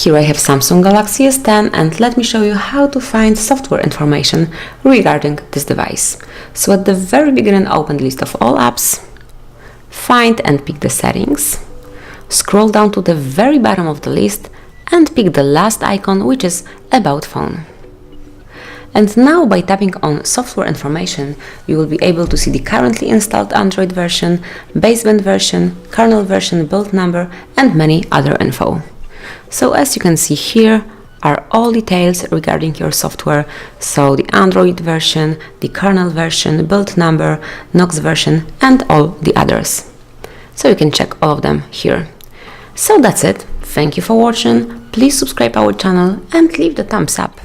Here I have Samsung Galaxy S10 and let me show you how to find software information regarding this device. So at the very beginning, open the list of all apps, find and pick the settings, scroll down to the very bottom of the list and pick the last icon, which is About Phone. And now by tapping on software information, you will be able to see the currently installed Android version, baseband version, kernel version, build number and many other info. So as you can see, here are all details regarding your software, so the Android version, the kernel version, build number, Knox version and all the others. So you can check all of them here. So that's it. Thank you for watching. Please subscribe our channel and leave the thumbs up.